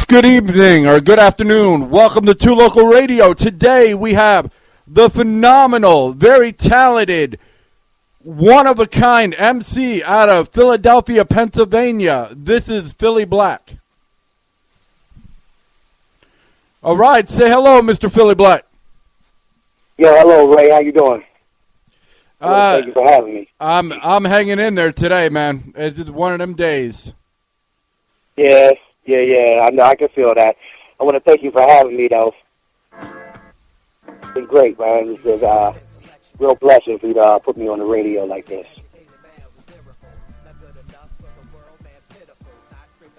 good evening, or good afternoon. Welcome to Two Local Radio. Today we have the phenomenal, very talented, one-of-a-kind MC out of Philadelphia, Pennsylvania. This is Philly Black. All right, say hello, Mr. Philly Black. Yeah, hello, Ray. How you doing? Thank you for having me. I'm hanging in there today, man. It's just one of them days. Yes. Yeah. I know. I can feel that. I want to thank you for having me, though. It's been great, man. It's been a real blessing for you to put me on the radio like this.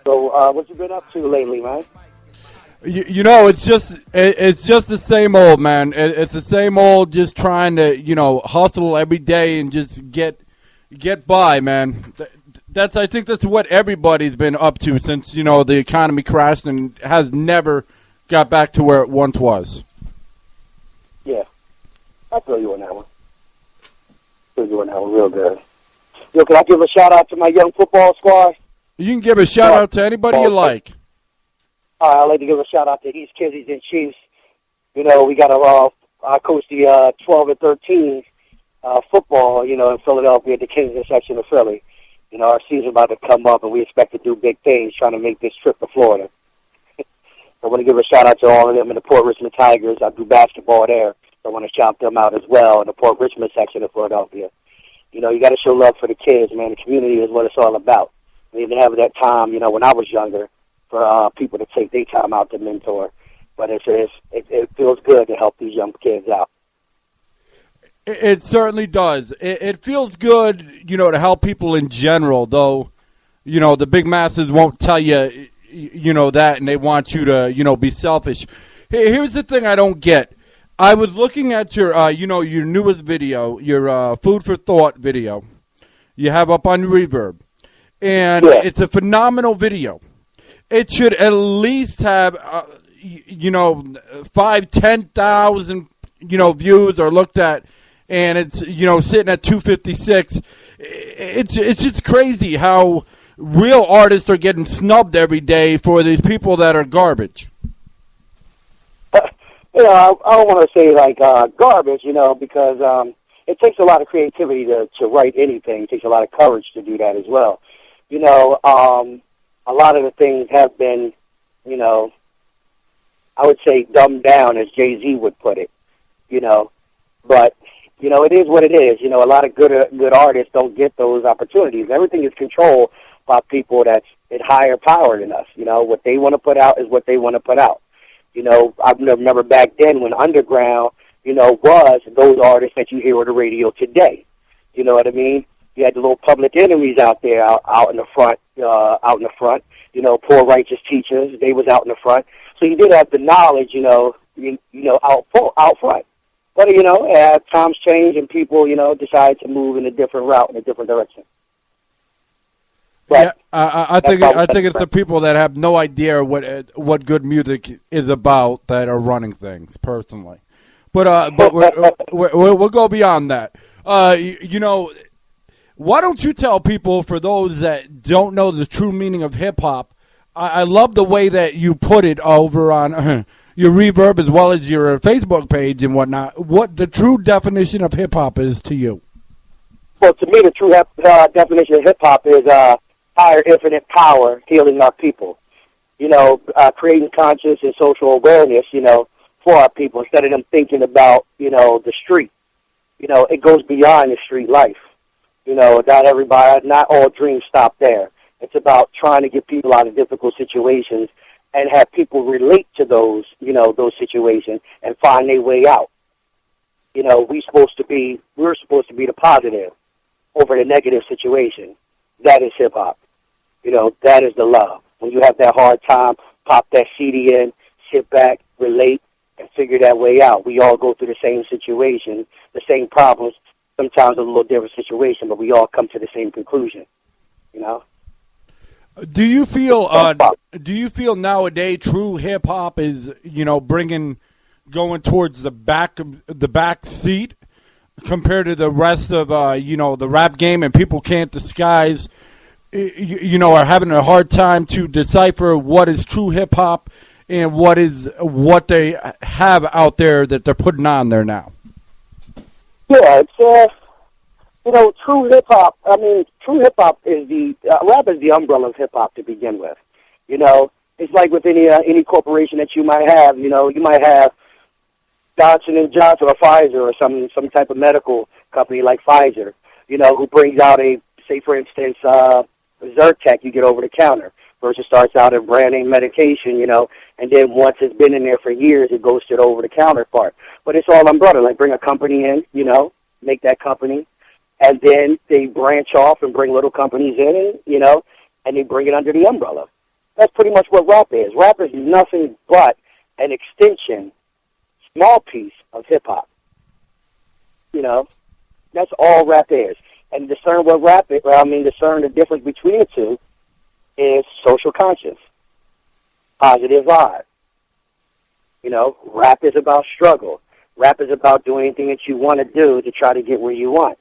So, what you been up to lately, man? You know, it's just the same old, man. It's the same old, just trying to, hustle every day and just get by, man. I think that's what everybody's been up to since, the economy crashed and has never got back to where it once was. Yeah. I feel you on that one. Real good. Yo, can I give a shout-out to my young football squad? You can give a shout-out to anybody you like. I'd like to give a shout-out to East Kizzies and Chiefs. We got I coach the 12 and 13 football, in Philadelphia at the Kensington section of Philly. Our season's about to come up, and we expect to do big things trying to make this trip to Florida. I want to give a shout-out to all of them in the Port Richmond Tigers. I do basketball there, so I want to shout them out as well in the Port Richmond section of Philadelphia. You got to show love for the kids, man. The community is what it's all about. We didn't have that time, when I was younger, for people to take their time out to mentor. But it feels good to help these young kids out. It certainly does. It feels good, to help people in general, though, the big masses won't tell you, that, and they want you to, be selfish. Here's the thing I don't get. I was looking at your, your newest video, your Food for Thought video you have up on Reverb, and It's a phenomenal video. It should at least have, 10,000, views or looked at, and it's, sitting at 256. It's just crazy how real artists are getting snubbed every day for these people that are garbage. I don't want to say like garbage, because it takes a lot of creativity to write anything. It takes a lot of courage to do that as well. A lot of the things have been, I would say dumbed down, as Jay-Z would put it, But, it is what it is. A lot of good artists don't get those opportunities. Everything is controlled by people that's in higher power than us. What they want to put out is what they want to put out. I remember back then when underground, was those artists that you hear on the radio today. You know what I mean? You had the little public enemies out there, out in the front. Poor righteous teachers, they was out in the front. So you did have the knowledge, out front. But, as times change and people, decide to move in a different route, in a different direction. But I think it's the people that have no idea what good music is about that are running things, personally. But we'll go beyond that. Why don't you tell people, for those that don't know the true meaning of hip-hop, I love the way that you put it over on your Reverb as well as your Facebook page and whatnot, what the true definition of hip-hop is to you. Well, to me, the true definition of hip-hop is higher infinite power healing our people. Creating conscious and social awareness, for our people instead of them thinking about, the street. It goes beyond the street life. Not all dreams stop there. It's about trying to get people out of difficult situations and have people relate to those situations and find their way out. We're supposed to be the positive over the negative situation. That is hip hop. That is the love. When you have that hard time, pop that CD in, sit back, relate, and figure that way out. We all go through the same situation, the same problems, sometimes a little different situation, but we all come to the same conclusion. Do you feel nowadays true hip hop is going towards the back seat compared to the rest of the rap game, and people can't disguise are having a hard time to decipher what is true hip hop and what they have out there that they're putting on there now. Yeah, it's true hip hop. I mean, true hip hop is rap is the umbrella of hip hop to begin with. It's like with any corporation that you might have. You might have Johnson and Johnson or Pfizer or some type of medical company like Pfizer. Who brings out say for instance, Zyrtec you get over the counter versus starts out a brand name medication. And then once it's been in there for years, it goes to the over the counter part. But it's all umbrella. Like bring a company in, make that company. And then they branch off and bring little companies in, and they bring it under the umbrella. That's pretty much what rap is. Rap is nothing but an extension, small piece of hip-hop. That's all rap is. And discern what rap is, discern the difference between the two is social conscious, positive vibe. Rap is about struggle. Rap is about doing anything that you want to do to try to get where you want.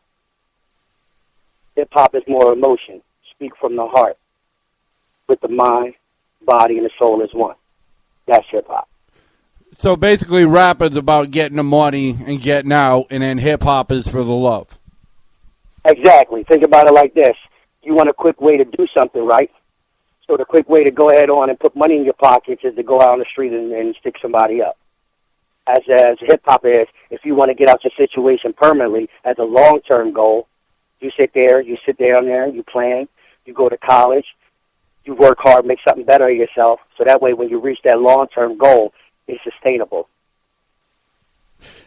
Hip-hop is more emotion. Speak from the heart. With the mind, body, and the soul as one. That's hip-hop. So basically rap is about getting the money and getting out, and then hip-hop is for the love. Exactly. Think about it like this. You want a quick way to do something, right? So the quick way to go ahead on and put money in your pockets is to go out on the street and stick somebody up. As hip-hop is, if you want to get out your situation permanently as a long-term goal, you sit down there, you plan, you go to college, you work hard, make something better of yourself, so that way when you reach that long-term goal, it's sustainable.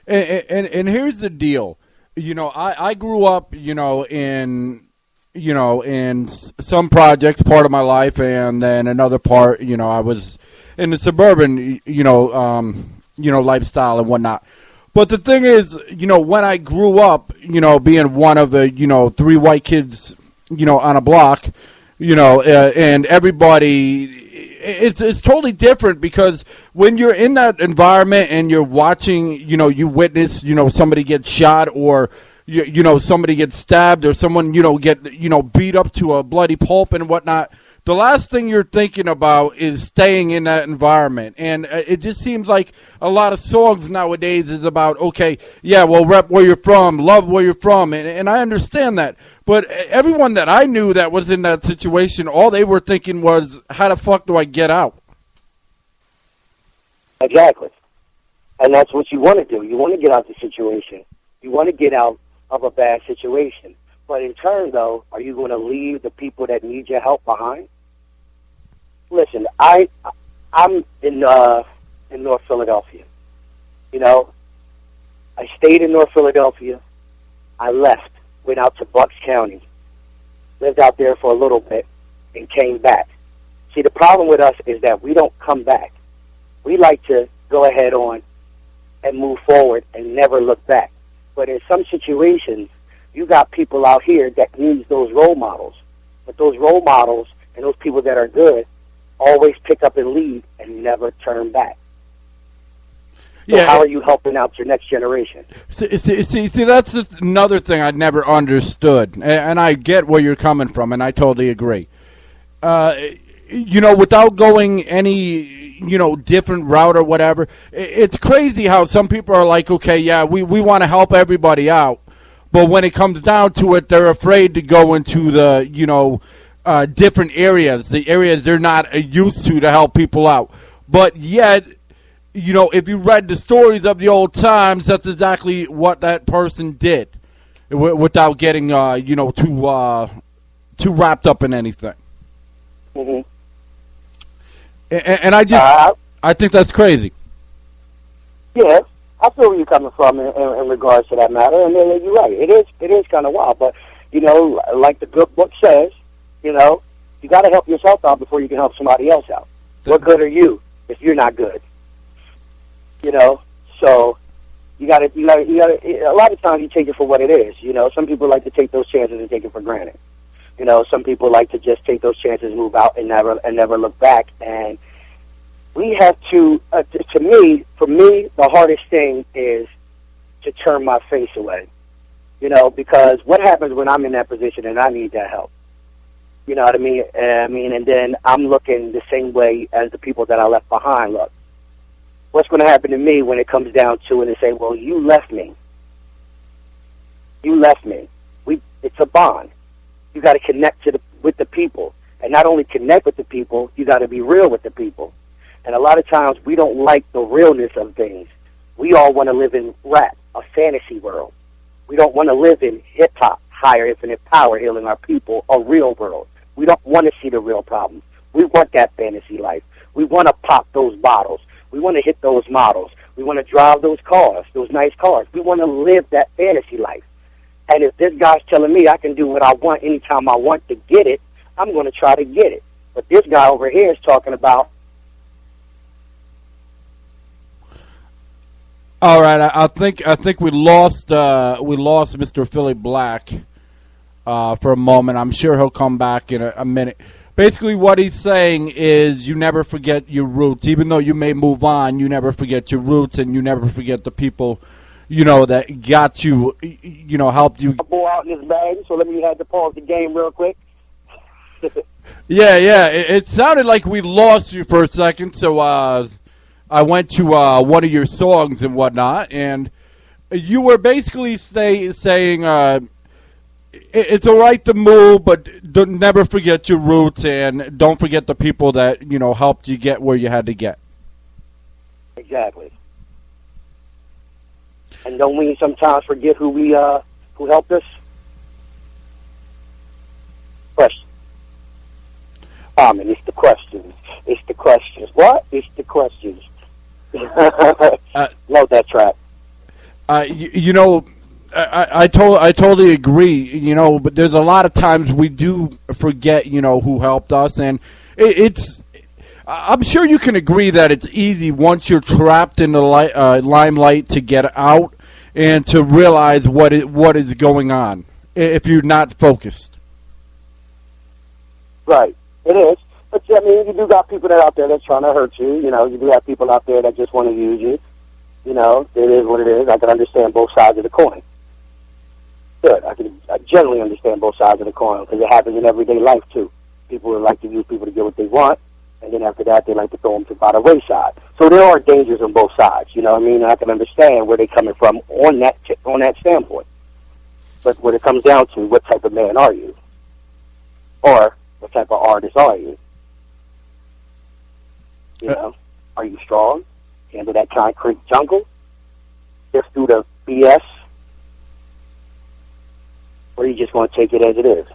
And here's the deal. I grew up, in some projects part of my life, and then another part, I was in the suburban, lifestyle and whatnot. But the thing is, when I grew up, being one of the, 3 white kids, on a block, and everybody, it's totally different because when you're in that environment and you're watching, you witness, somebody get shot or, somebody gets stabbed or someone, get, beat up to a bloody pulp and whatnot. The last thing you're thinking about is staying in that environment. And it just seems like a lot of songs nowadays is about, okay, yeah, well, rep where you're from, love where you're from. And I understand that. But everyone that I knew that was in that situation, all they were thinking was, how the fuck do I get out? Exactly. And that's what you want to do. You want to get out the situation. You want to get out of a bad situation. But in turn, though, are you going to leave the people that need your help behind? Listen, I'm in North Philadelphia. I stayed in North Philadelphia. I left, went out to Bucks County, lived out there for a little bit, and came back. See, the problem with us is that we don't come back. We like to go ahead on and move forward and never look back. But in some situations, you got people out here that needs those role models. But those role models and those people that are good always pick up and lead and never turn back. So yeah. How are you helping out your next generation? See, that's just another thing I never understood. And I get where you're coming from, and I totally agree. Without going any, different route or whatever, it's crazy how some people are like, okay, yeah, we want to help everybody out. But when it comes down to it, they're afraid to go into the, different areas, the areas they're not used to help people out. But yet, if you read the stories of the old times, that's exactly what that person did without getting, too wrapped up in anything. Mm-hmm. And I think that's crazy. Yeah. I feel where you're coming from in regards to that matter, and you're right. It is kind of wild, but like the good book says, you got to help yourself out before you can help somebody else out. What good are you if you're not good? So you got to. A lot of times you take it for what it is. Some people like to take those chances and take it for granted. Some people like to just take those chances, move out, and never look back. And we have to, for me, the hardest thing is to turn my face away, because what happens when I'm in that position and I need that help? You know what I mean? And then I'm looking the same way as the people that I left behind look. What's going to happen to me when it comes down to it and say, well, you left me. You left me. It's a bond. You got to connect with the people. And not only connect with the people, you got to be real with the people. And a lot of times we don't like the realness of things. We all want to live in rap, a fantasy world. We don't want to live in hip-hop, higher infinite power, healing our people, a real world. We don't want to see the real problems. We want that fantasy life. We want to pop those bottles. We want to hit those models. We want to drive those cars, those nice cars. We want to live that fantasy life. And if this guy's telling me I can do what I want anytime I want to get it, I'm going to try to get it. But this guy over here is talking about. All right, I think we lost Mr. Philly Black for a moment. I'm sure he'll come back in a minute. Basically, what he's saying is you never forget your roots. Even though you may move on, you never forget your roots, and you never forget the people, that got you, helped you. Ball out in his bag, so let me have to pause the game real quick. Yeah. It sounded like we lost you for a second, so I went to one of your songs and whatnot, and you were basically saying it's all right to move, but never forget your roots, and don't forget the people that helped you get where you had to get. Exactly. And don't we sometimes forget who helped us? Question. It's the questions. It's the questions. What? It's the questions. Love that track. I totally agree, but there's a lot of times we do forget, who helped us, and I'm sure you can agree that it's easy once you're trapped in the limelight to get out and to realize what is going on if you're not focused. Right, it is. But, you do got people that out there that's trying to hurt you. You do have people out there that just want to use you. It is what it is. I can understand both sides of the coin. Good. I generally understand both sides of the coin because it happens in everyday life, too. People would like to use people to get what they want, and then after that, they like to throw them to by the wayside. So there are dangers on both sides, And I can understand where they're coming from on that standpoint. But when it comes down to what type of man are you? Or what type of artist are you? Are you strong? Handle that concrete jungle? Just do the BS? Or are you just going to take it as it is?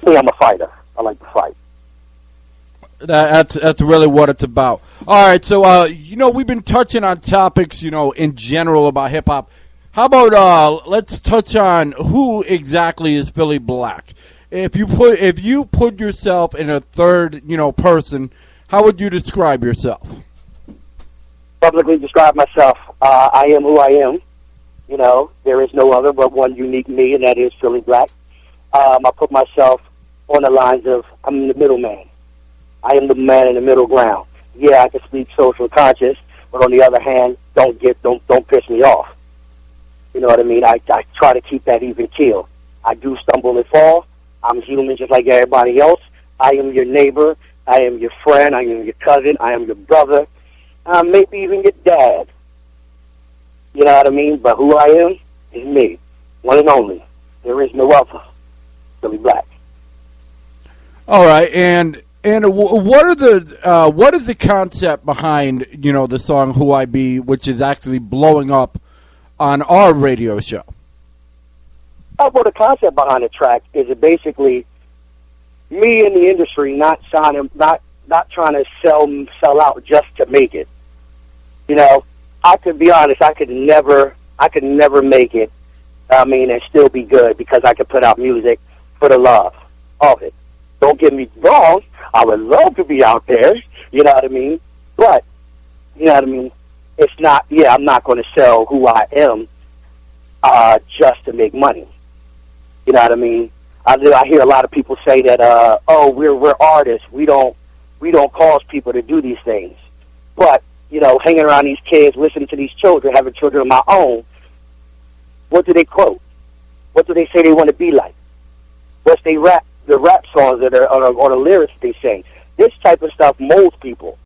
Me, I'm a fighter. I like to fight. That's really what it's about. All right, so we've been touching on topics, in general about hip hop. How about let's touch on who exactly is Philly Black? If you put yourself in a third, person, how would you describe yourself? Publicly describe myself. I am who I am. There is no other but one unique me, and that is Philly Black. I put myself on the lines of I'm the middleman. I am the man in the middle ground. Yeah, I can speak social conscious, but on the other hand, don't piss me off. You know what I mean? I try to keep that even keel. I do stumble and fall. I'm human just like everybody else. I am your neighbor. I am your friend. I am your cousin. I am your brother. Maybe even your dad. You know what I mean? But who I am is me. One and only. There is no other. Philly Black. All right, and what is the concept behind the song "Who I Be," which is actually blowing up on our radio show? Well, the concept behind the track is it basically me in the industry not trying to sell out just to make it. I could be honest, I could never make it. And still be good because I could put out music for the love of it. Don't get me wrong, I would love to be out there, you know what I mean? But, it's not, I'm not going to sell who I am just to make money. You know what I mean? I hear a lot of people say that, we're artists. We don't cause people to do these things. But, hanging around these kids, listening to these children, having children of my own, what do they quote? What do they say they want to be like? What's they rap the rap songs that are or the lyrics they sing. This type of stuff molds people.